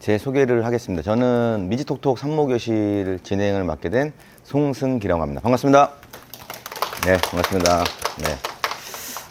제 소개를 하겠습니다. 저는 미지톡톡 산모교실 진행을 맡게 된 송승기라고 합니다. 반갑습니다. 네, 반갑습니다. 네.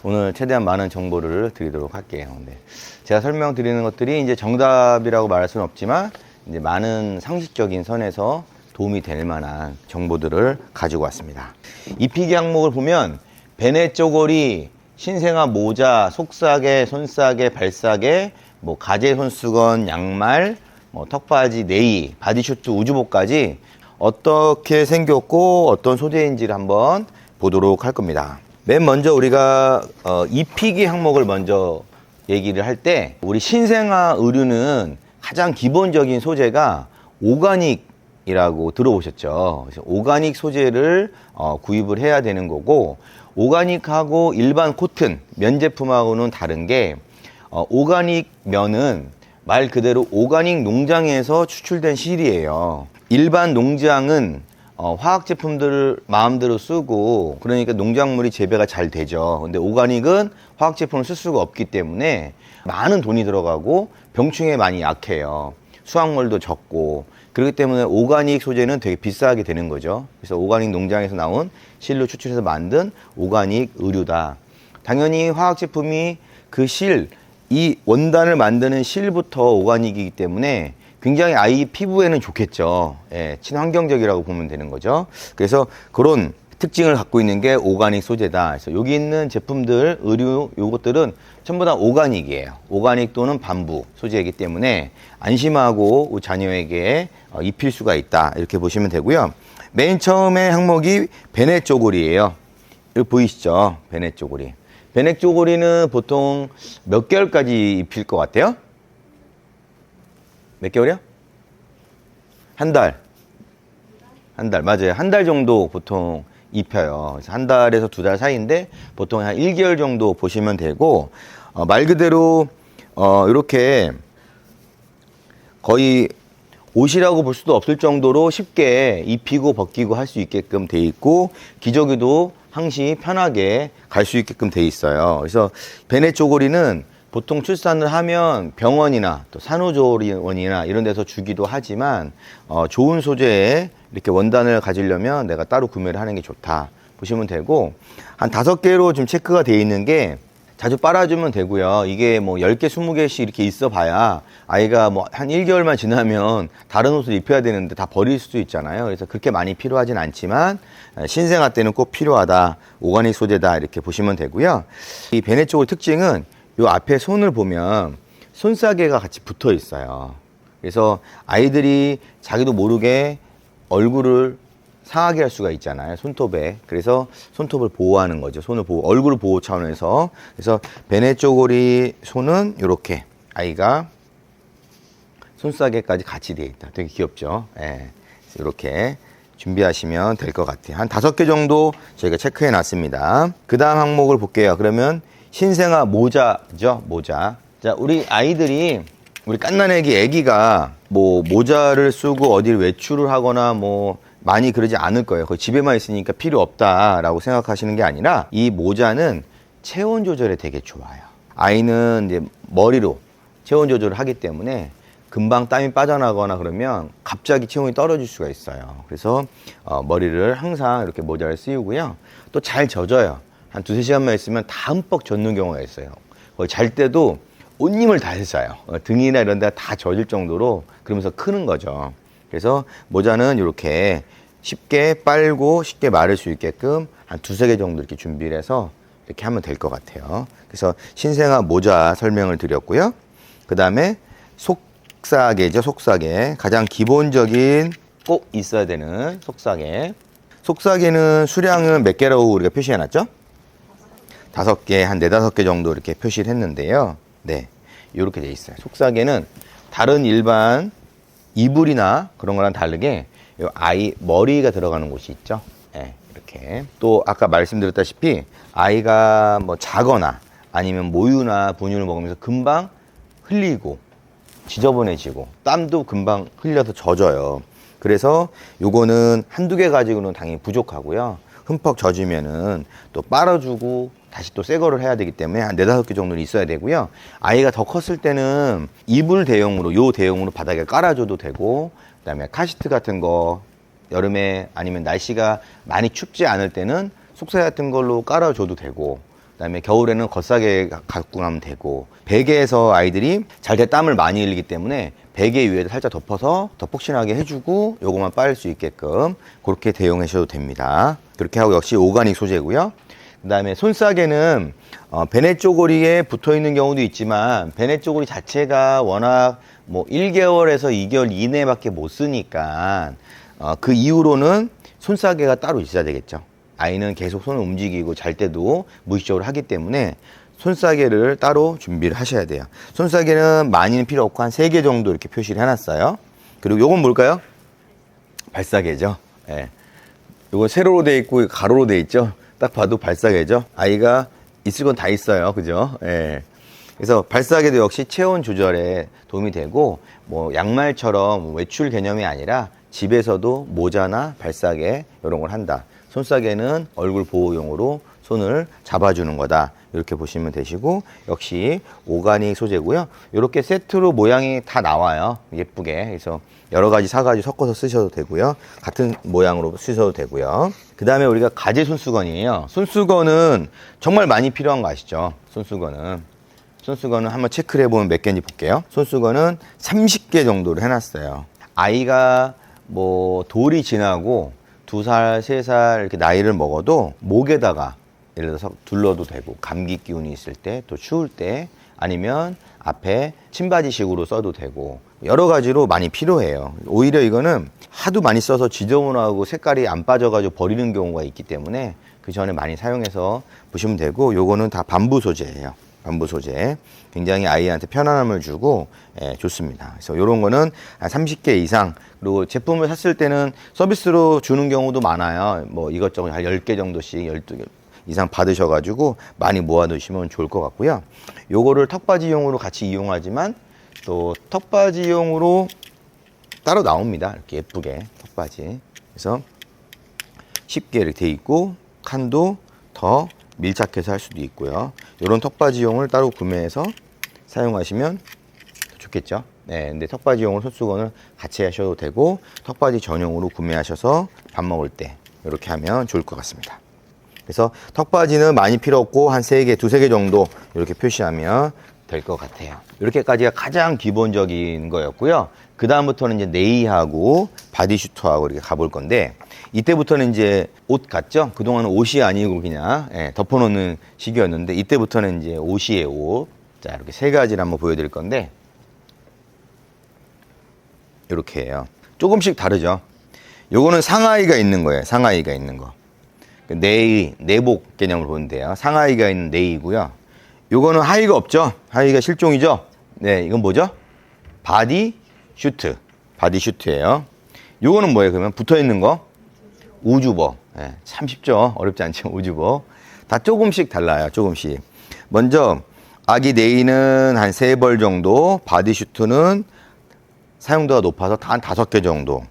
오늘 최대한 많은 정보를 드리도록 할게요. 네. 제가 설명드리는 것들이 이제 정답이라고 말할 수는 없지만 이제 많은 상식적인 선에서 도움이 될 만한 정보들을 가지고 왔습니다. 입히기 항목을 보면 베네 쪼고리, 신생아 모자, 속싸개, 손싸개, 발싸개, 뭐 가제 손수건, 양말, 뭐 턱바지, 네이, 바디슈트, 우주복까지 어떻게 생겼고 어떤 소재인지를 한번 보도록 할 겁니다. 맨 먼저 우리가 입히기 항목을 먼저 얘기를 할 때 우리 신생아 의류는 가장 기본적인 소재가 오가닉이라고 들어보셨죠. 그래서 오가닉 소재를 구입을 해야 되는 거고, 오가닉하고 일반 코튼 면 제품하고는 다른 게 오가닉 면은 말 그대로 오가닉 농장에서 추출된 실이에요. 일반 농장은 화학 제품들을 마음대로 쓰고 그러니까 농작물이 재배가 잘 되죠. 근데 오가닉은 화학 제품을 쓸 수가 없기 때문에 많은 돈이 들어가고 병충해에 많이 약해요. 수확물도 적고 그렇기 때문에 오가닉 소재는 되게 비싸게 되는 거죠. 그래서 오가닉 농장에서 나온 실로 추출해서 만든 오가닉 의류다. 당연히 화학 제품이 그 실, 이 원단을 만드는 실부터 오가닉이기 때문에 굉장히 아이 피부에는 좋겠죠. 예, 친환경적이라고 보면 되는 거죠. 그래서 그런 특징을 갖고 있는 게 오가닉 소재다. 그래서 여기 있는 제품들, 의류, 요것들은 전부 다 오가닉이에요. 오가닉 또는 반부 소재이기 때문에 안심하고 자녀에게 입힐 수가 있다. 이렇게 보시면 되고요. 맨 처음에 항목이 베네 쪼고리예요. 여기 보이시죠? 베네 쪼고리. 베네 쪼고리는 보통 몇 개월까지 입힐 것 같아요? 몇 개월이요? 한 달. 한 달, 맞아요. 한 달 정도 보통 입혀요. 그래서 한 달에서 두 달 사이인데 보통 한 1개월 정도 보시면 되고, 말 그대로, 이렇게 거의 옷이라고 볼 수도 없을 정도로 쉽게 입히고 벗기고 할 수 있게끔 돼 있고, 기저귀도 항시 편하게 갈 수 있게끔 돼 있어요. 그래서 베네 쪼고리는 보통 출산을 하면 병원이나 또 산후조리원이나 이런 데서 주기도 하지만 좋은 소재의 이렇게 원단을 가지려면 내가 따로 구매를 하는 게 좋다 보시면 되고, 한 5개로 좀 체크가 되어 있는 게 자주 빨아주면 되고요. 이게 뭐 10개, 20개씩 이렇게 있어 봐야 아이가 뭐 한 1개월만 지나면 다른 옷을 입혀야 되는데 다 버릴 수도 있잖아요. 그래서 그렇게 많이 필요하진 않지만 신생아 때는 꼭 필요하다. 오가닉 소재다. 이렇게 보시면 되고요. 이 베네 쪼고리 특징은 요 앞에 손을 보면 손싸개가 같이 붙어 있어요. 그래서 아이들이 자기도 모르게 얼굴을 상하게 할 수가 있잖아요. 손톱에. 그래서 손톱을 보호하는 거죠. 손을 보호, 얼굴 보호 차원에서. 그래서 베네 쪼고리 손은 이렇게 아이가 손싸개까지 같이 되어 있다. 되게 귀엽죠. 예. 이렇게 준비하시면 될 것 같아요. 한 5개 정도 저희가 체크해 놨습니다. 그 다음 항목을 볼게요. 그러면 신생아 모자죠. 모자. 자, 우리 아이들이, 우리 갓난애기 애기가 뭐 모자를 쓰고 어딜 외출을 하거나 뭐 많이 그러지 않을 거예요. 거의 집에만 있으니까 필요 없다라고 생각하시는 게 아니라 이 모자는 체온 조절에 되게 좋아요. 아이는 이제 머리로 체온 조절을 하기 때문에 금방 땀이 빠져나거나 그러면 갑자기 체온이 떨어질 수가 있어요. 그래서 머리를 항상 이렇게 모자를 씌우고요. 또 잘 젖어요. 한 2-3시간만 있으면 다 흠뻑 젖는 경우가 있어요. 거의 잘 때도 온 힘을 다해서 자요. 등이나 이런 데가 다 젖을 정도로 그러면서 크는 거죠. 그래서 모자는 이렇게 쉽게 빨고 쉽게 마를 수 있게끔 한 2-3개 정도 이렇게 준비를 해서 이렇게 하면 될 것 같아요. 그래서 신생아 모자 설명을 드렸고요. 그 다음에 속싸개죠. 속싸개. 가장 기본적인 꼭 있어야 되는 속싸개. 속싸개는 수량은 몇 개라고 우리가 표시해 놨죠? 5개, 한 4-5개 정도 이렇게 표시를 했는데요. 네. 이렇게 돼 있어요. 속싸개는 다른 일반 이불이나 그런 거랑 다르게 요 아이 머리가 들어가는 곳이 있죠. 네, 이렇게. 또 아까 말씀드렸다시피 아이가 뭐 자거나 아니면 모유나 분유를 먹으면서 금방 흘리고 지저분해지고 땀도 금방 흘려서 젖어요. 그래서 요거는 1-2개 가지고는 당연히 부족하고요. 흠뻑 젖으면은 또 빨아주고 다시 또 새 거를 해야 되기 때문에 한 4-5개 정도는 있어야 되고요. 아이가 더 컸을 때는 이불 대용으로, 요 대용으로 바닥에 깔아줘도 되고, 그다음에 카시트 같은 거 여름에 아니면 날씨가 많이 춥지 않을 때는 속세 같은 걸로 깔아줘도 되고, 그다음에 겨울에는 겉싸개 갖고 가면 되고, 베개에서 아이들이 잘 때 땀을 많이 흘리기 때문에 베개 위에도 살짝 덮어서 더 폭신하게 해주고 요것만 빨 수 있게끔 그렇게 대용하셔도 됩니다. 그렇게 하고 역시 오가닉 소재고요. 그다음에 손싸개는 베네 쪼고리에 붙어 있는 경우도 있지만 베네 쪼고리 자체가 워낙 뭐 1개월에서 2개월 이내밖에 못 쓰니까 그 이후로는 손싸개가 따로 있어야 되겠죠. 아이는 계속 손을 움직이고 잘 때도 무의식적으로 하기 때문에 손싸개를 따로 준비를 하셔야 돼요. 손싸개는 많이는 필요 없고 한 3개 정도 이렇게 표시를 해놨어요. 그리고 요건 뭘까요? 발싸개죠. 예. 요거 세로로 돼 있고 가로로 돼 있죠. 딱 봐도 발싸개죠. 아이가 있을 건 다 있어요. 그죠? 예. 그래서 발싸개도 역시 체온 조절에 도움이 되고, 뭐 양말처럼 외출 개념이 아니라 집에서도 모자나 발싸개 이런 걸 한다. 손싸개는 얼굴 보호용으로 손을 잡아주는 거다. 이렇게 보시면 되시고, 역시 오가닉 소재고요. 이렇게 세트로 모양이 다 나와요. 예쁘게. 그래서 여러 가지 사가지고 섞어서 쓰셔도 되고요. 같은 모양으로 쓰셔도 되고요. 그 다음에 우리가 가제 손수건이에요. 손수건은 정말 많이 필요한 거 아시죠? 손수건은 한번 체크를 해보면 몇 개인지 볼게요. 손수건은 30개 정도를 해놨어요. 아이가 뭐 돌이 지나고 2살, 3살 이렇게 나이를 먹어도 목에다가 예를 들어서 둘러도 되고, 감기 기운이 있을 때, 또 추울 때, 아니면 앞에 침바지식으로 써도 되고, 여러 가지로 많이 필요해요. 오히려 이거는 하도 많이 써서 지저분하고 색깔이 안 빠져가지고 버리는 경우가 있기 때문에 그 전에 많이 사용해서 보시면 되고, 요거는 다 밤부 소재예요. 밤부 소재. 굉장히 아이한테 편안함을 주고 좋습니다. 그래서 이런 거는 한 30개 이상, 그리고 제품을 샀을 때는 서비스로 주는 경우도 많아요. 뭐 이것저것 한 10개 정도씩 12개 이상 받으셔가지고 많이 모아두시면 좋을 것 같고요. 요거를 턱받이용으로 같이 이용하지만 또 턱받이용으로 따로 나옵니다. 이렇게 예쁘게 턱받이. 그래서 쉽게 이렇게 돼 있고 칸도 더 밀착해서 할 수도 있고요. 이런 턱받이용을 따로 구매해서 사용하시면 좋겠죠. 네, 근데 턱받이용으로 손수건을 같이 하셔도 되고, 턱받이 전용으로 구매하셔서 밥 먹을 때 이렇게 하면 좋을 것 같습니다. 그래서 턱받이는 많이 필요 없고 한 3개, 2-3개 정도 이렇게 표시하면 될 것 같아요. 이렇게까지가 가장 기본적인 거였고요. 그 다음부터는 이제 네이하고 바디슈터하고 이렇게 가볼 건데, 이때부터는 이제 옷 같죠? 그동안은 옷이 아니고 그냥 덮어놓는 시기였는데, 이때부터는 이제 옷이에요, 옷. 자, 이렇게 3가지를 한번 보여드릴 건데, 이렇게 해요. 조금씩 다르죠? 요거는 상하이가 있는 거예요. 상하이가 있는 거. 네이, 내복 개념으로 보면 돼요. 상하이가 있는 네이고요. 요거는 하의가 없죠? 하의가 실종이죠? 네, 이건 뭐죠? 바디슈트. 바디슈트예요. 요거는 뭐예요? 그러면 붙어 있는 거? 우주버. 네, 참 쉽죠? 어렵지 않죠? 우주버. 다 조금씩 달라요. 조금씩. 먼저 아기 네이는 한 3벌 정도, 바디슈트는 사용도가 높아서 한 5개 정도,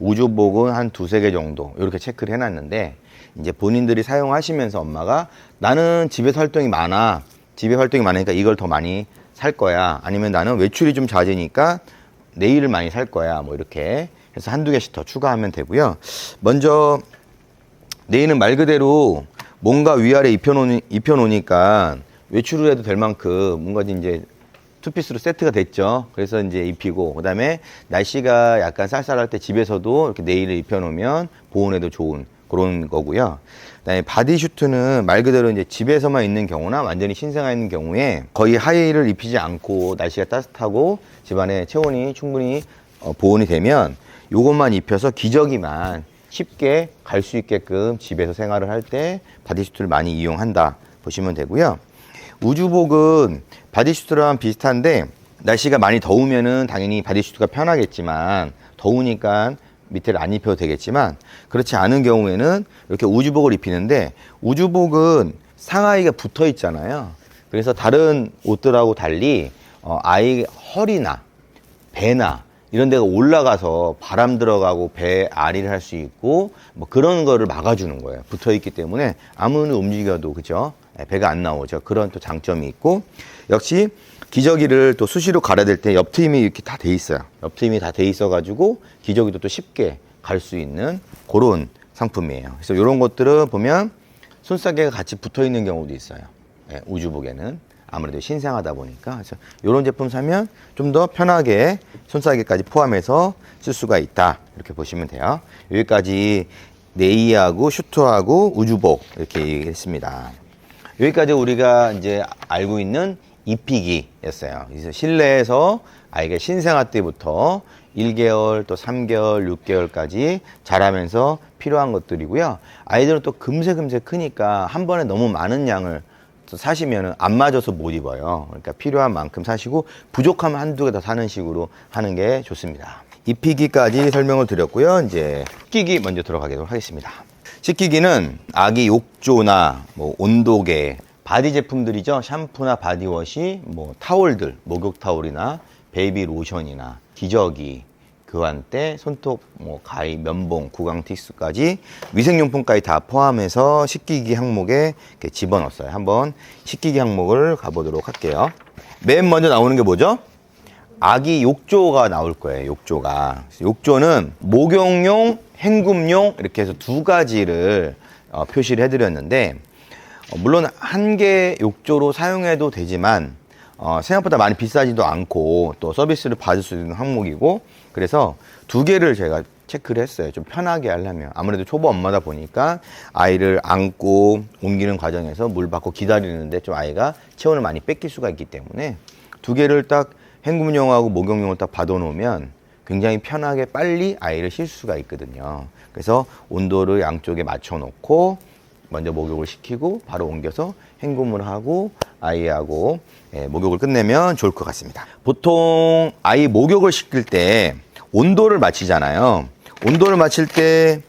우주복은 한 2-3개 정도 이렇게 체크를 해놨는데, 이제 본인들이 사용하시면서 엄마가 나는 집에서 활동이 많아. 집에 활동이 많으니까 이걸 더 많이 살 거야. 아니면 나는 외출이 좀 잦으니까 네일을 많이 살 거야. 뭐 이렇게 해서 1-2개씩 더 추가하면 되고요. 먼저 네일은 말 그대로 뭔가 위아래 입혀놓으니까 외출을 해도 될 만큼 뭔가 이제 투피스로 세트가 됐죠. 그래서 이제 입히고, 그 다음에 날씨가 약간 쌀쌀할 때 집에서도 이렇게 네일을 입혀놓으면 보온에도 좋은 그런 거고요. 그다음에 바디슈트는 말 그대로 이제 집에서만 있는 경우나 완전히 신생아 있는 경우에 거의 하의를 입히지 않고 날씨가 따뜻하고 집안에 체온이 충분히 보온이 되면 요것만 입혀서 기저귀만 쉽게 갈 수 있게끔 집에서 생활을 할 때 바디슈트를 많이 이용한다 보시면 되고요. 우주복은 바디슈트랑 비슷한데, 날씨가 많이 더우면은 당연히 바디슈트가 편하겠지만, 더우니까 밑에를 안 입혀도 되겠지만, 그렇지 않은 경우에는 이렇게 우주복을 입히는데, 우주복은 상하이가 붙어 있잖아요. 그래서 다른 옷들하고 달리 아이 허리나 배나 이런 데가 올라가서 바람 들어가고 배 아리를 할 수 있고 뭐 그런 거를 막아주는 거예요. 붙어 있기 때문에 아무리 움직여도, 그죠? 배가 안 나오죠. 그런 또 장점이 있고, 역시 기저귀를 또 수시로 갈아야 될 때 옆트임이 이렇게 다 돼 있어요. 옆트임이 다 돼 있어가지고 기저귀도 또 쉽게 갈 수 있는 그런 상품이에요. 그래서 이런 것들은 보면 손싸개가 같이 붙어 있는 경우도 있어요. 우주복에는 아무래도 신생하다 보니까. 그래서 이런 제품 사면 좀 더 편하게 손싸개까지 포함해서 쓸 수가 있다. 이렇게 보시면 돼요. 여기까지 네이하고 슈트하고 우주복 이렇게 얘기했습니다. 여기까지 우리가 이제 알고 있는 입히기였어요. 그래서 실내에서 아이가 신생아 때부터 1개월 또 3개월, 6개월까지 자라면서 필요한 것들이고요. 아이들은 또 금세 크니까 한 번에 너무 많은 양을 사시면 안 맞아서 못 입어요. 그러니까 필요한 만큼 사시고 부족하면 한두 개 더 사는 식으로 하는 게 좋습니다. 입히기까지 설명을 드렸고요. 이제 씻기기 먼저 들어가도록 하겠습니다. 씻기기는 아기 욕조나 뭐 온도계, 바디 제품들이죠. 샴푸나 바디워시, 뭐 타올들, 목욕 타올이나 베이비 로션이나 기저귀, 교환대, 손톱, 뭐 가위, 면봉, 구강 티슈까지 위생용품까지 다 포함해서 씻기기 항목에 이렇게 집어넣었어요. 한번 씻기기 항목을 가보도록 할게요. 맨 먼저 나오는 게 뭐죠? 아기 욕조가 나올 거예요. 욕조가. 욕조는 목욕용, 헹굼용 이렇게 해서 두 가지를 표시를 해드렸는데, 물론 한 개 욕조로 사용해도 되지만 생각보다 많이 비싸지도 않고 또 서비스를 받을 수 있는 항목이고, 그래서 두 개를 제가 체크를 했어요. 좀 편하게 하려면. 아무래도 초보 엄마다 보니까 아이를 안고 옮기는 과정에서 물 받고 기다리는데 좀 아이가 체온을 많이 뺏길 수가 있기 때문에 두 개를 딱 헹굼용하고 목욕용을 딱 받아 놓으면 굉장히 편하게 빨리 아이를 쉴 수가 있거든요. 그래서 온도를 양쪽에 맞춰 놓고 먼저 목욕을 시키고 바로 옮겨서 헹굼을 하고 아이하고 목욕을 끝내면 좋을 것 같습니다. 보통 아이 목욕을 시킬 때 온도를 맞추잖아요. 온도를 맞출 때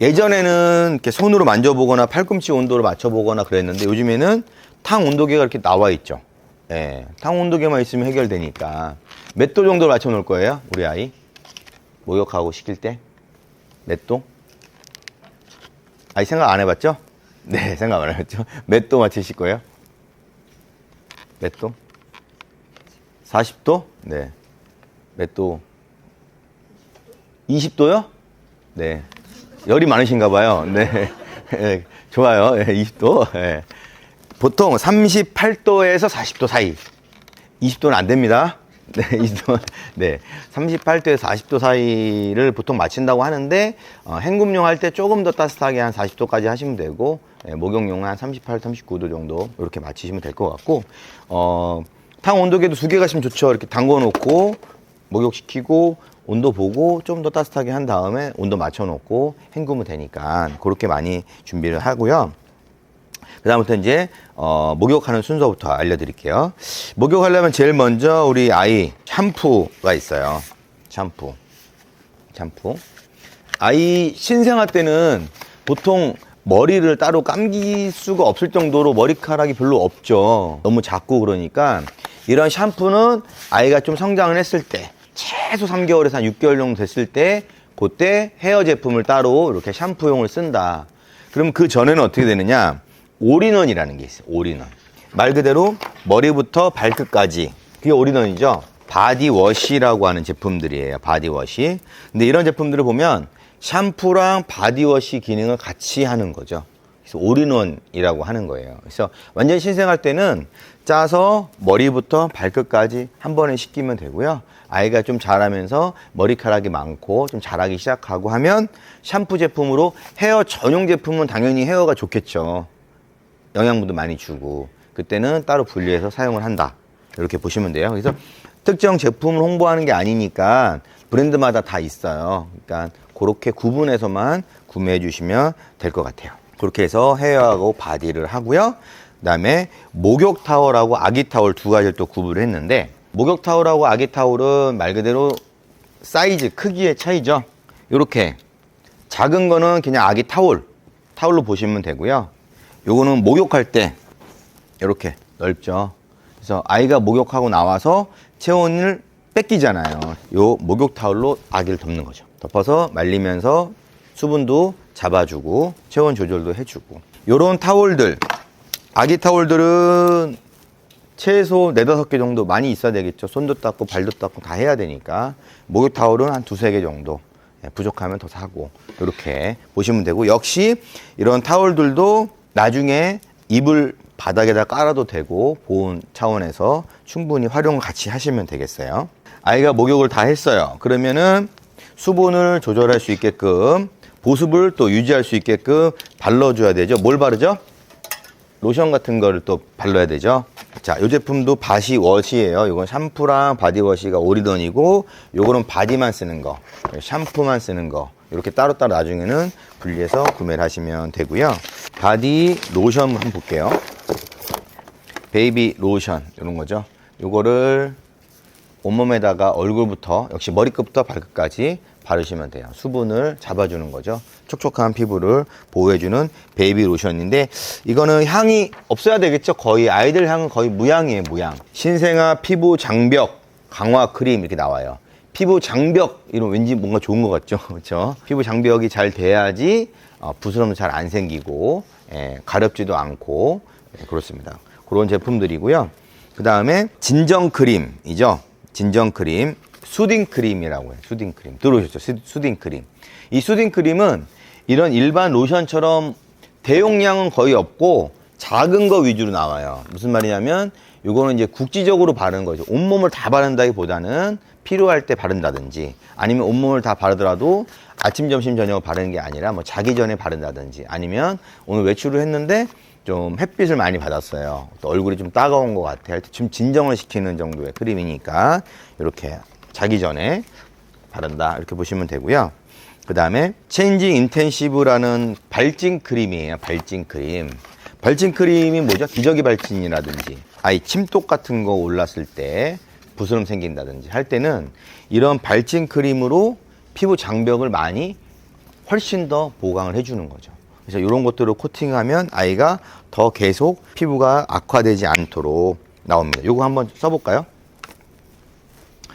예전에는 이렇게 손으로 만져보거나 팔꿈치 온도를 맞춰보거나 그랬는데 요즘에는 탕 온도계가 이렇게 나와 있죠. 탕 온도계만 있으면 해결되니까. 몇 도 정도를 맞춰 놓을 거예요? 우리 아이 목욕하고 시킬 때 몇 도? 아이 생각 안 해봤죠? 네, 생각 안 해봤죠? 몇 도 맞추실 거예요? 몇 도? 40도? 네. 몇 도? 20도요? 네. 열이 많으신가 봐요. 네. 네. 좋아요. 네, 20도. 네. 보통 38도에서 40도 사이. 20도는 안 됩니다. 네, 20도. 네. 38도에서 40도 사이를 보통 맞춘다고 하는데, 헹굼용 할 때 조금 더 따뜻하게 한 40도까지 하시면 되고, 목욕용은 한 38, 39도 정도 이렇게 맞추시면 될 것 같고, 탕 온도계도 두 개 가시면 좋죠. 이렇게 담궈 놓고, 목욕시키고, 온도 보고 좀 더 따뜻하게 한 다음에 온도 맞춰 놓고 헹구면 되니까 그렇게 많이 준비를 하고요. 그 다음부터 이제 목욕하는 순서부터 알려드릴게요. 목욕하려면 제일 먼저 우리 아이 샴푸가 있어요. 샴푸. 아이 신생아 때는 보통 머리를 따로 감길 수가 없을 정도로 머리카락이 별로 없죠. 너무 작고 그러니까 이런 샴푸는 아이가 좀 성장을 했을 때 최소 3개월에서 한 6개월 정도 됐을 때 그때 헤어 제품을 따로 이렇게 샴푸용을 쓴다. 그럼 그 전에는 어떻게 되느냐? 올인원이라는 게 있어요. 올인원. 말 그대로 머리부터 발끝까지 그게 올인원이죠. 바디워시라고 하는 제품들이에요. 바디워시. 근데 이런 제품들을 보면 샴푸랑 바디워시 기능을 같이 하는 거죠. 그래서 올인원이라고 하는 거예요. 그래서 완전 신생할 때는 짜서 머리부터 발끝까지 한 번에 씻기면 되고요. 아이가 좀 자라면서 머리카락이 많고 좀 자라기 시작하고 하면 샴푸 제품으로 헤어 전용 제품은 당연히 헤어가 좋겠죠. 영양분도 많이 주고 그때는 따로 분리해서 사용을 한다. 이렇게 보시면 돼요. 그래서 특정 제품을 홍보하는 게 아니니까 브랜드마다 다 있어요. 그러니까 그렇게 구분해서만 구매해 주시면 될 것 같아요. 그렇게 해서 헤어하고 바디를 하고요. 그 다음에 목욕 타월하고 아기 타월 두 가지를 또 구분을 했는데 목욕 타월하고 아기 타월은 말 그대로 사이즈, 크기의 차이죠. 이렇게 작은 거는 그냥 아기 타월로 보시면 되고요. 요거는 목욕할 때 이렇게 넓죠. 그래서 아이가 목욕하고 나와서 체온을 뺏기잖아요. 요 목욕 타월로 아기를 덮는 거죠. 덮어서 말리면서 수분도 잡아주고 체온 조절도 해주고 요런 타월들 아기 타올들은 최소 4, 5개 정도 많이 있어야 되겠죠. 손도 닦고 발도 닦고 다 해야 되니까. 목욕 타올은 한 2, 3개 정도. 부족하면 더 사고. 이렇게 보시면 되고, 역시 이런 타올들도 나중에 이불 바닥에다 깔아도 되고, 보온 차원에서 충분히 활용 같이 하시면 되겠어요. 아이가 목욕을 다 했어요. 그러면은 수분을 조절할 수 있게끔, 보습을 또 유지할 수 있게끔 발라줘야 되죠. 뭘 바르죠? 로션 같은 거를 또 발라야 되죠. 자, 이 제품도 바디워시예요. 이건 샴푸랑 바디워시가 오리던이고, 요거는 바디만 쓰는 거, 샴푸만 쓰는 거, 이렇게 따로따로 나중에는 분리해서 구매를 하시면 되고요. 바디 로션 한번 볼게요. 베이비 로션, 이런 거죠. 요거를 온몸에다가 얼굴부터, 역시 머리끝부터 발끝까지 바르시면 돼요. 수분을 잡아주는 거죠. 촉촉한 피부를 보호해주는 베이비 로션인데, 이거는 향이 없어야 되겠죠. 거의 아이들 향은 거의 무향이에요. 무향. 신생아 피부 장벽 강화 크림 이렇게 나와요. 피부 장벽, 이런 왠지 뭔가 좋은 것 같죠. 그렇죠? 피부 장벽이 잘 돼야지 부스럼도 잘 안 생기고, 가렵지도 않고, 그렇습니다. 그런 제품들이고요. 그 다음에 진정 크림이죠. 진정 크림, 수딩 크림이라고 해요. 수딩 크림. 들어오셨죠? 수딩 크림. 이 수딩 크림은 이런 일반 로션처럼 대용량은 거의 없고 작은 거 위주로 나와요. 무슨 말이냐면 이거는 이제 국지적으로 바르는 거죠. 온몸을 다 바른다기보다는 필요할 때 바른다든지, 아니면 온몸을 다 바르더라도 아침, 점심, 저녁 바르는 게 아니라 뭐 자기 전에 바른다든지, 아니면 오늘 외출을 했는데 좀 햇빛을 많이 받았어요. 또 얼굴이 좀 따가운 것 같아 할 때 좀 진정을 시키는 정도의 크림이니까 이렇게 자기 전에 바른다, 이렇게 보시면 되고요. 그 다음에 체인징 인텐시브라는 발진 크림이에요. 발진 크림. 발진 크림이 뭐죠? 기저귀 발진이라든지 아이 침독 같은 거 올랐을 때 부스럼 생긴다든지 할 때는 이런 발진 크림으로 피부 장벽을 많이 훨씬 더 보강을 해주는 거죠. 그래서 이런 것들을 코팅하면 아이가 더 계속 피부가 악화되지 않도록 나옵니다. 이거 한번 써볼까요?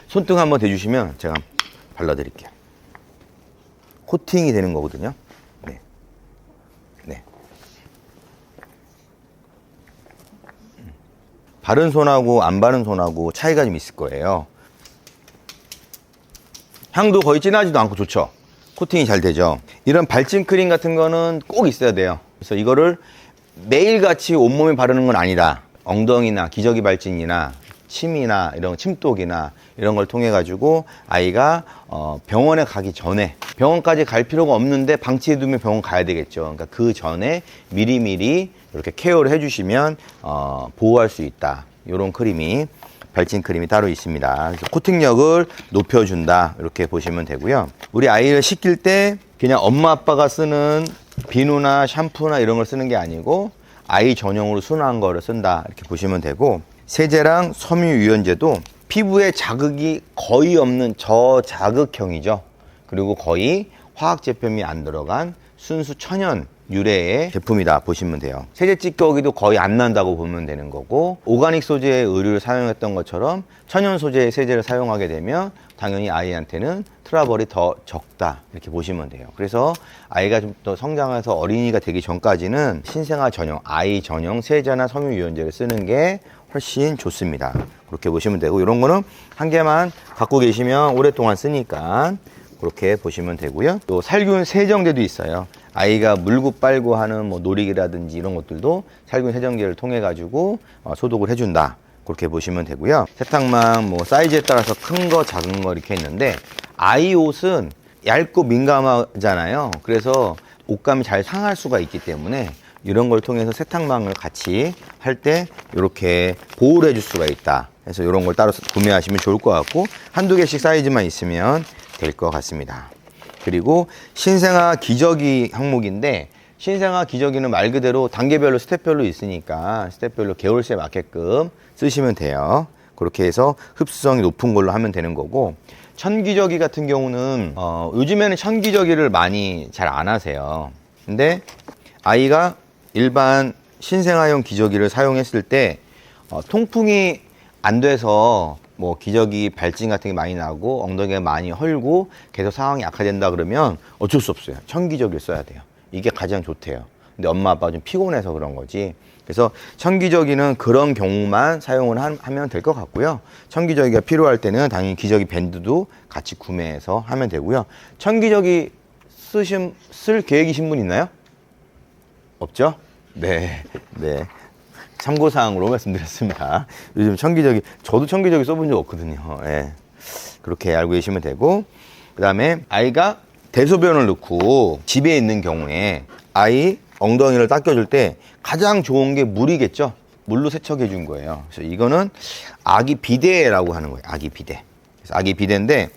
손등 한번 대주시면 제가 발라드릴게요. 코팅이 되는 거거든요. 네. 네. 바른 손하고 안 바른 손하고 차이가 좀 있을 거예요. 향도 거의 진하지도 않고 좋죠. 코팅이 잘 되죠. 이런 발진 크림 같은 거는 꼭 있어야 돼요. 그래서 이거를 매일같이 온몸에 바르는 건 아니다. 엉덩이나 기저귀 발진이나 침이나 이런 침독이나 이런 걸 통해 가지고 아이가 병원에 가기 전에, 병원까지 갈 필요가 없는데 방치해 두면 병원 가야 되겠죠. 그러니까 그 전에 미리미리 이렇게 케어를 해주시면 보호할 수 있다. 이런 크림이, 발진 크림이 따로 있습니다. 그래서 코팅력을 높여준다, 이렇게 보시면 되고요. 우리 아이를 씻길 때 그냥 엄마 아빠가 쓰는 비누나 샴푸나 이런 걸 쓰는 게 아니고 아이 전용으로 순한 거를 쓴다, 이렇게 보시면 되고, 세제랑 섬유유연제도 피부에 자극이 거의 없는 저자극형이죠. 그리고 거의 화학 제품이 안 들어간 순수 천연 유래의 제품이다 보시면 돼요. 세제 찌꺼기도 거의 안 난다고 보면 되는 거고, 오가닉 소재의 의류를 사용했던 것처럼 천연 소재의 세제를 사용하게 되면 당연히 아이한테는 트러블이 더 적다, 이렇게 보시면 돼요. 그래서 아이가 좀 더 성장해서 어린이가 되기 전까지는 신생아 전용, 아이 전용 세제나 섬유유연제를 쓰는 게 훨씬 좋습니다. 그렇게 보시면 되고, 이런 거는 한 개만 갖고 계시면 오랫동안 쓰니까 그렇게 보시면 되고요. 또 살균 세정제도 있어요. 아이가 물고 빨고 하는 뭐 놀이기라든지 이런 것들도 살균 세정제를 통해 가지고 소독을 해준다, 그렇게 보시면 되고요. 세탁망 뭐 사이즈에 따라서 큰 거 작은 거 이렇게 있는데, 아이 옷은 얇고 민감하잖아요. 그래서 옷감이 잘 상할 수가 있기 때문에 이런 걸 통해서 세탁망을 같이 할 때 이렇게 보호를 해줄 수가 있다. 그래서 이런 걸 따로 구매하시면 좋을 것 같고, 한두 개씩 사이즈만 있으면 될 것 같습니다. 그리고 신생아 기저귀 항목인데, 신생아 기저귀는 말 그대로 단계별로 스텝별로 있으니까 스텝별로 개월수에 맞게끔 쓰시면 돼요. 그렇게 해서 흡수성이 높은 걸로 하면 되는 거고, 천기저귀 같은 경우는 요즘에는 천기저귀를 많이 잘 안 하세요. 근데 아이가 일반 신생아용 기저귀를 사용했을 때 통풍이 안 돼서 뭐 기저귀 발진 같은 게 많이 나고 엉덩이가 많이 헐고 계속 상황이 악화된다 그러면 어쩔 수 없어요. 천기저귀를 써야 돼요. 이게 가장 좋대요. 근데 엄마 아빠가 좀 피곤해서 그런 거지, 그래서 청기저귀는 그런 경우만 사용을 하면 될 것 같고요. 청기저귀가 필요할 때는 당연히 기저귀 밴드도 같이 구매해서 하면 되고요. 청기저귀 쓸 계획이신 분 있나요? 없죠? 네. 참고사항으로 말씀드렸습니다. 요즘 청기저귀, 저도 청기저귀 써본 적 없거든요. 예. 그렇게 알고 계시면 되고, 그 다음에 아이가 대소변을 넣고 집에 있는 경우에 아이 엉덩이를 닦여줄 때 가장 좋은 게 물이겠죠? 물로 세척해 준 거예요. 그래서 이거는 아기 비데라고 하는 거예요. 아기 비데. 그래서 아기 비데인데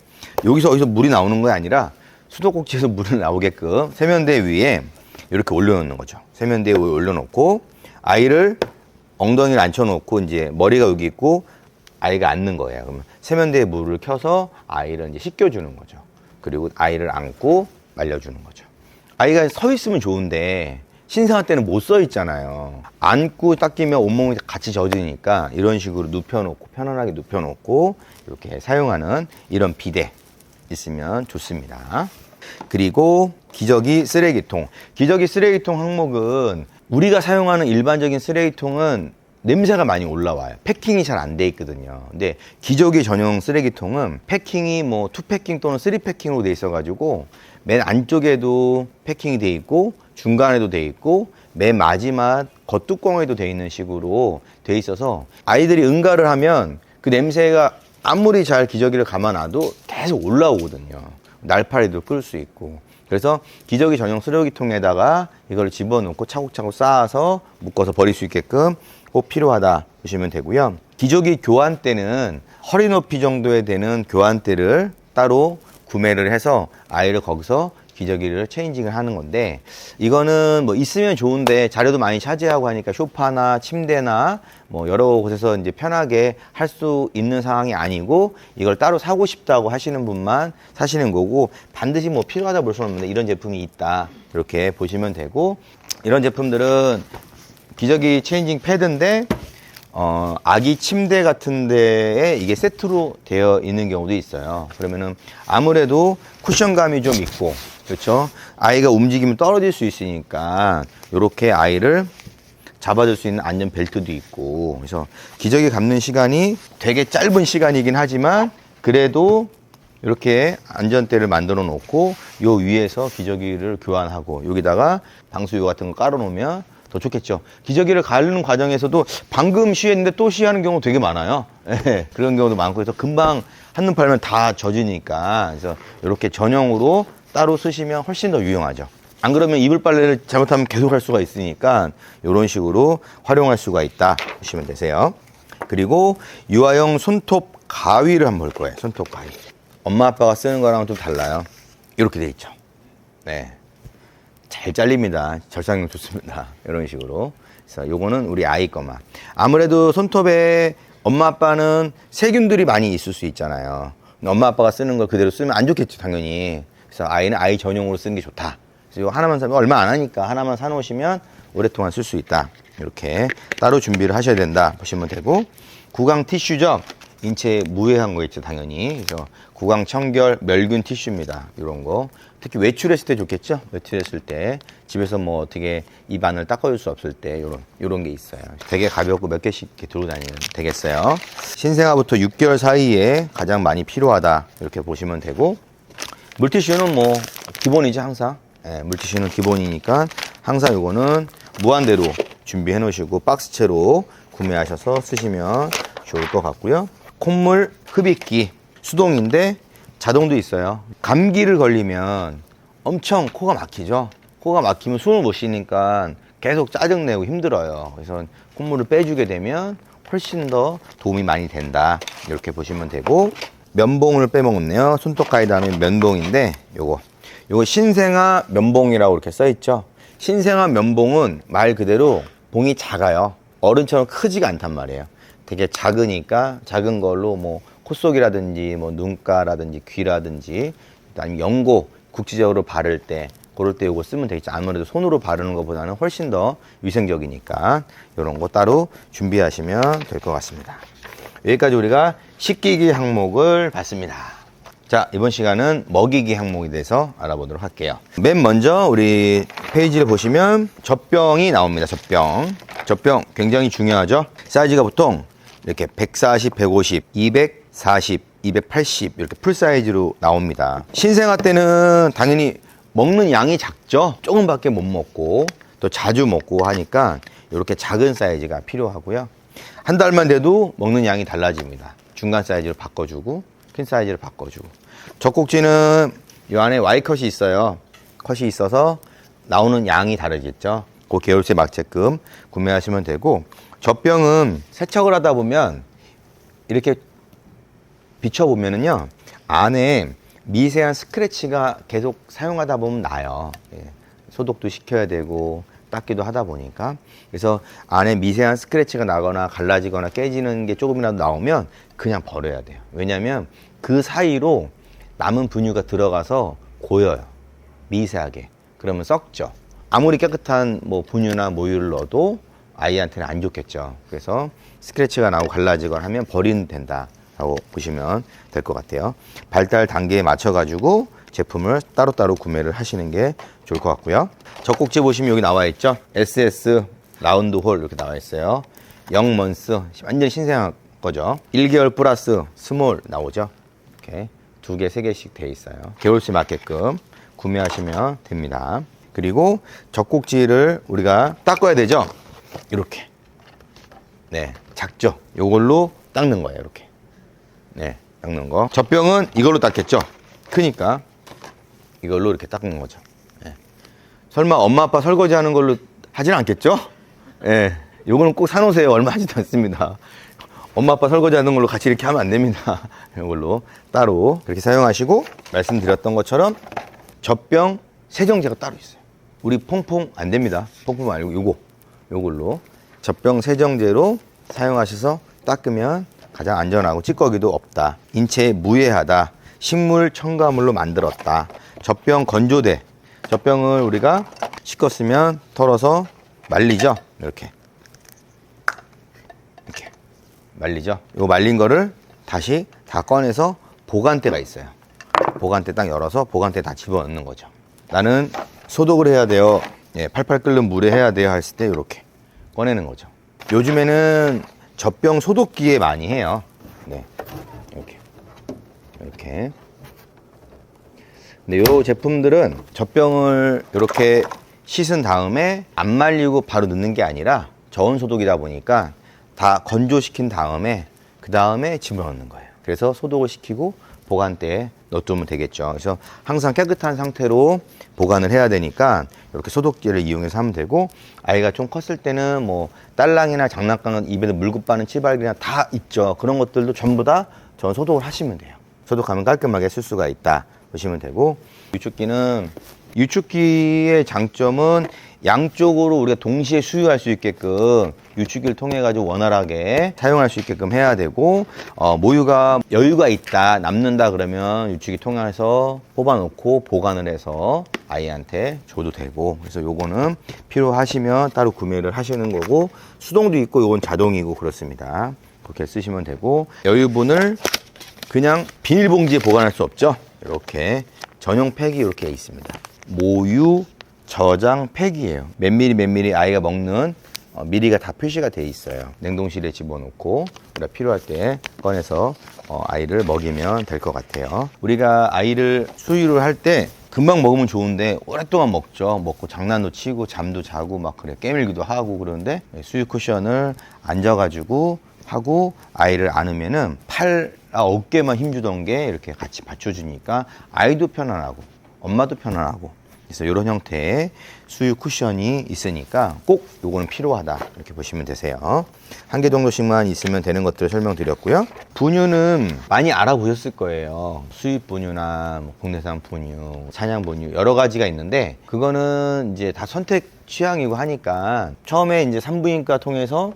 어디서 물이 나오는 게 아니라 수도꼭지에서 물이 나오게끔 세면대 위에 이렇게 올려놓는 거죠. 세면대 위에 올려놓고 아이를 엉덩이를 앉혀놓고 이제 머리가 여기 있고 아이가 앉는 거예요. 그러면 세면대에 물을 켜서 아이를 이제 씻겨주는 거죠. 그리고 아이를 안고 말려주는 거죠. 아이가 서 있으면 좋은데 신생아 때는 못 서 있잖아요. 안고 닦이면 온몸이 같이 젖으니까 이런 식으로 눕혀놓고 편안하게 눕혀놓고 이렇게 사용하는 이런 비데 있으면 좋습니다. 그리고 기저귀 쓰레기통. 기저귀 쓰레기통 항목은 우리가 사용하는 일반적인 쓰레기통은 냄새가 많이 올라와요. 패킹이 잘 안 돼 있거든요. 근데 기저귀 전용 쓰레기통은 패킹이 뭐 2패킹 또는 3패킹으로 돼 있어가지고 맨 안쪽에도 패킹이 돼 있고 중간에도 돼 있고 맨 마지막 겉뚜껑에도 돼 있는 식으로 돼 있어서 아이들이 응가를 하면 그 냄새가 아무리 잘 기저귀를 감아놔도 계속 올라오거든요. 날파리도 끌 수 있고. 그래서 기저귀 전용 쓰레기통에다가 이걸 집어넣고 차곡차곡 쌓아서 묶어서 버릴 수 있게끔 꼭 필요하다 보시면 되고요. 기저귀 교환대는 허리 높이 정도에 되는 교환대를 따로 구매를 해서 아이를 거기서 기저귀를 체인징을 하는 건데, 이거는 뭐 있으면 좋은데 자료도 많이 차지하고 하니까 소파나 침대나 뭐 여러 곳에서 이제 편하게 할 수 있는 상황이 아니고, 이걸 따로 사고 싶다고 하시는 분만 사시는 거고, 반드시 뭐 필요하다 볼 수는 없는데 이런 제품이 있다 이렇게 보시면 되고, 이런 제품들은 기저귀 체인징 패드인데 아기 침대 같은 데에 이게 세트로 되어 있는 경우도 있어요. 그러면은 아무래도 쿠션감이 좀 있고, 그렇죠? 아이가 움직이면 떨어질 수 있으니까 이렇게 아이를 잡아줄 수 있는 안전 벨트도 있고, 그래서 기저귀 감는 시간이 되게 짧은 시간이긴 하지만 그래도 이렇게 안전대를 만들어 놓고 요 위에서 기저귀를 교환하고 여기다가 방수유 같은 거 깔아 놓으면 더 좋겠죠. 기저귀를 가르는 과정에서도 방금 쉬했는데 또 쉬하는 경우 되게 많아요. 네, 그런 경우도 많고, 그래서 금방 한눈 팔면 다 젖으니까, 그래서 이렇게 전용으로 따로 쓰시면 훨씬 더 유용하죠. 안 그러면 이불 빨래를 잘못하면 계속 할 수가 있으니까 이런 식으로 활용할 수가 있다 보시면 되세요. 그리고 유아용 손톱 가위를 한번 볼 거예요. 손톱 가위. 엄마 아빠가 쓰는 거랑은 좀 달라요. 이렇게 돼 있죠. 네. 잘 잘립니다. 절삭력 좋습니다. 이런 식으로. 그래서 요거는 우리 아이 거만. 아무래도 손톱에 엄마 아빠는 세균들이 많이 있을 수 있잖아요. 엄마 아빠가 쓰는 걸 그대로 쓰면 안 좋겠죠, 당연히. 그래서 아이는 아이 전용으로 쓰는 게 좋다. 그래서 이거 하나만 사면 얼마 안 하니까 하나만 사놓으시면 오랫동안 쓸 수 있다. 이렇게 따로 준비를 하셔야 된다 보시면 되고, 구강 티슈죠. 인체에 무해한 거 있죠, 당연히. 그래서 구강 청결 멸균 티슈입니다. 이런 거. 특히 외출했을 때 좋겠죠? 외출했을 때 집에서 뭐 어떻게 입안을 닦아줄 수 없을 때 요런 게 있어요. 되게 가볍고 몇 개씩 이렇게 들고 다니면 되겠어요. 신생아부터 6개월 사이에 가장 많이 필요하다 이렇게 보시면 되고, 물티슈는 뭐 기본이죠, 항상. 네, 물티슈는 기본이니까 항상 요거는 무한대로 준비해 놓으시고 박스채로 구매하셔서 쓰시면 좋을 것 같고요. 콧물 흡입기 수동인데 자동도 있어요. 감기를 걸리면 엄청 코가 막히죠. 코가 막히면 숨을 못 쉬니까 계속 짜증내고 힘들어요. 그래서 콧물을 빼주게 되면 훨씬 더 도움이 많이 된다 이렇게 보시면 되고, 면봉을 빼먹었네요. 손톱 가위 다음에 면봉인데 요거 신생아 면봉이라고 이렇게 써 있죠. 신생아 면봉은 말 그대로 봉이 작아요. 어른처럼 크지가 않단 말이에요. 되게 작으니까 작은 걸로 뭐 콧속이라든지 뭐 눈가라든지 귀라든지 아니면 연고 국지적으로 바를 때 그럴 때 이거 쓰면 되겠죠. 아무래도 손으로 바르는 것보다는 훨씬 더 위생적이니까 이런 거 따로 준비하시면 될 것 같습니다. 여기까지 우리가 씻기기 항목을 봤습니다. 자, 이번 시간은 먹이기 항목에 대해서 알아보도록 할게요. 맨 먼저 우리 페이지를 보시면 젖병이 나옵니다. 젖병. 젖병 굉장히 중요하죠. 사이즈가 보통 이렇게 140, 150, 240, 280 이렇게 풀 사이즈로 나옵니다. 신생아 때는 당연히 먹는 양이 작죠. 조금밖에 못 먹고 또 자주 먹고 하니까 이렇게 작은 사이즈가 필요하고요. 한 달만 돼도 먹는 양이 달라집니다. 중간 사이즈로 바꿔주고 큰 사이즈로 바꿔주고. 젖꼭지는 이 안에 Y컷이 있어요. 컷이 있어서 나오는 양이 다르겠죠. 그 계열세 맞게끔 구매하시면 되고, 젖병은 세척을 하다 보면 이렇게 비춰보면은요, 안에 미세한 스크래치가 계속 사용하다 보면 나요. 예. 소독도 시켜야 되고 닦기도 하다 보니까. 그래서 안에 미세한 스크래치가 나거나 갈라지거나 깨지는 게 조금이라도 나오면 그냥 버려야 돼요. 왜냐면 그 사이로 남은 분유가 들어가서 고여요. 미세하게. 그러면 썩죠. 아무리 깨끗한 뭐 분유나 모유를 넣어도 아이한테는 안 좋겠죠. 그래서 스크래치가 나고 갈라지거나 하면 버리면 된다 라고 보시면 될 것 같아요. 발달 단계에 맞춰 가지고 제품을 따로따로 구매를 하시는 게 좋을 것 같고요. 젖꼭지 보시면 여기 나와 있죠. SS 라운드 홀 이렇게 나와 있어요. 0먼스 완전히 신생아 거죠. 1개월 플러스 스몰 나오죠. 이렇게 2개, 3개씩 돼 있어요. 개월수 맞게끔 구매하시면 됩니다. 그리고 젖꼭지를 우리가 닦아야 되죠. 이렇게. 네, 작죠. 요걸로 닦는 거예요. 이렇게. 네, 닦는 거. 젖병은 이걸로 닦겠죠. 크니까 이걸로 이렇게 닦는 거죠. 네. 설마 엄마 아빠 설거지 하는 걸로 하진 않겠죠? 네, 요거는 꼭 사놓으세요. 얼마 하지도 않습니다. 엄마 아빠 설거지 하는 걸로 같이 이렇게 하면 안 됩니다. 이걸로 따로 그렇게 사용하시고, 말씀드렸던 것처럼 젖병 세정제가 따로 있어요. 우리 퐁퐁 안 됩니다. 퐁퐁 말고 요걸로 젖병 세정제로 사용하셔서 닦으면 가장 안전하고 찌꺼기도 없다. 인체에 무해하다. 식물 첨가물로 만들었다. 젖병 건조대. 젖병을 우리가 씻었으면 털어서 말리죠. 이렇게 말리죠. 요 말린 거를 다시 다 꺼내서 보관대가 있어요. 보관대 딱 열어서 보관대 다 집어넣는 거죠. 나는 소독을 해야 돼요. 예, 팔팔 끓는 물에 해야 돼요 했을 때 이렇게 꺼내는 거죠. 요즘에는 젖병 소독기에 많이 해요. 네, 이렇게. 근데 요 제품들은 젖병을 이렇게 씻은 다음에 안 말리고 바로 넣는 게 아니라 저온 소독이다 보니까 다 건조시킨 다음에 그 다음에 집어넣는 거예요. 그래서 소독을 시키고 보관대에 넣어두면 되겠죠. 그래서 항상 깨끗한 상태로 보관을 해야 되니까 이렇게 소독기를 이용해서 하면 되고, 아이가 좀 컸을 때는 뭐 딸랑이나 장난감은 입에서 물고 빠는 치발기나 다 있죠. 그런 것들도 전부 다 전 소독을 하시면 돼요. 소독하면 깔끔하게 쓸 수가 있다 보시면 되고, 유축기의 장점은 양쪽으로 우리가 동시에 수유할 수 있게끔 유축기를 통해 가지고 원활하게 사용할 수 있게끔 해야 되고, 모유가 여유가 있다, 남는다 그러면 유축기 통해서 뽑아놓고 보관을 해서 아이한테 줘도 되고, 그래서 요거는 필요하시면 따로 구매를 하시는 거고, 수동도 있고 요건 자동이고 그렇습니다. 그렇게 쓰시면 되고, 여유분을 그냥 비닐봉지에 보관할 수 없죠. 이렇게 전용 팩이 이렇게 있습니다. 모유 저장 팩이에요. 몇 미리 아이가 먹는 미리가 다 표시가 돼 있어요. 냉동실에 집어넣고 우리가 필요할 때 꺼내서 아이를 먹이면 될 것 같아요. 우리가 아이를 수유를 할 때 금방 먹으면 좋은데 오랫동안 먹죠. 먹고 장난도 치고 잠도 자고 막 그래, 깨물기도 하고. 그러는데 수유 쿠션을 앉아가지고 하고 아이를 안으면은 어깨만 힘주던 게 이렇게 같이 받쳐주니까 아이도 편안하고 엄마도 편안하고, 그래서 이런 형태의 수유 쿠션이 있으니까 꼭 요거는 필요하다 이렇게 보시면 되세요. 한 개 정도씩만 있으면 되는 것들을 설명드렸고요. 분유는 많이 알아보셨을 거예요. 수입 분유나 뭐 국내산 분유, 사냥 분유 여러 가지가 있는데, 그거는 이제 다 선택 취향이고 하니까 처음에 이제 산부인과 통해서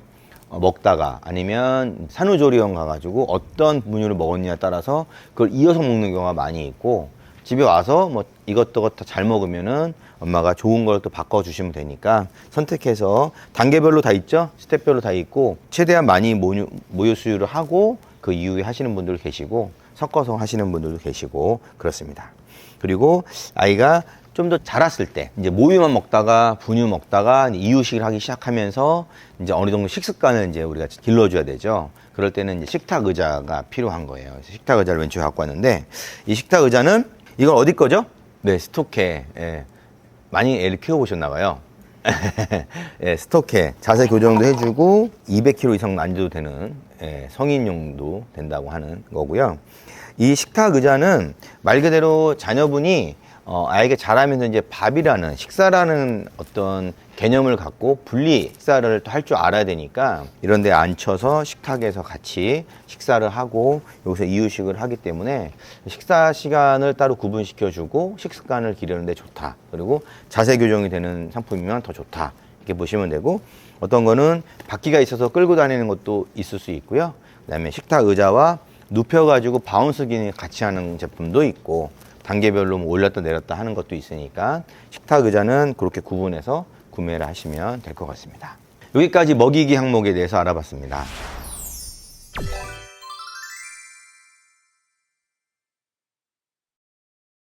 먹다가 아니면 산후조리원 가가지고 어떤 분유를 먹었냐에 따라서 그걸 이어서 먹는 경우가 많이 있고, 집에 와서 뭐 이것저것 다 잘 먹으면은 엄마가 좋은 걸 또 바꿔주시면 되니까 선택해서 단계별로 다 있죠. 스텝별로 다 있고, 최대한 많이 모유 수유를 하고 그 이후에 하시는 분들 계시고, 섞어서 하시는 분들도 계시고 그렇습니다. 그리고 아이가 좀 더 자랐을 때 이제 모유만 먹다가 분유 먹다가 이제 이유식을 하기 시작하면서 이제 어느 정도 식습관을 이제 우리가 길러줘야 되죠. 그럴 때는 이제 식탁 의자가 필요한 거예요. 그래서 식탁 의자를 왼쪽에 갖고 왔는데 이 식탁 의자는 이건 어디 거죠? 네, 스토케. 예. 많이 애를 키워보셨나 봐요. 예, 스토케. 자세 교정도 해주고 200kg 이상 앉아도 되는 예, 성인용도 된다고 하는 거고요. 이 식탁 의자는 말 그대로 자녀분이 아이가 자라면서 이제 밥이라는 식사라는 어떤 개념을 갖고 분리 식사를 또 할 줄 알아야 되니까 이런 데 앉혀서 식탁에서 같이 식사를 하고 여기서 이유식을 하기 때문에 식사 시간을 따로 구분시켜 주고 식습관을 기르는 데 좋다. 그리고 자세 교정이 되는 상품이면 더 좋다. 이렇게 보시면 되고 어떤 거는 바퀴가 있어서 끌고 다니는 것도 있을 수 있고요. 그다음에 식탁 의자와 눕혀가지고 바운스 기능 같이 하는 제품도 있고 단계별로 뭐 올렸다 내렸다 하는 것도 있으니까 식탁 의자는 그렇게 구분해서 구매를 하시면 될 것 같습니다. 여기까지 먹이기 항목에 대해서 알아봤습니다.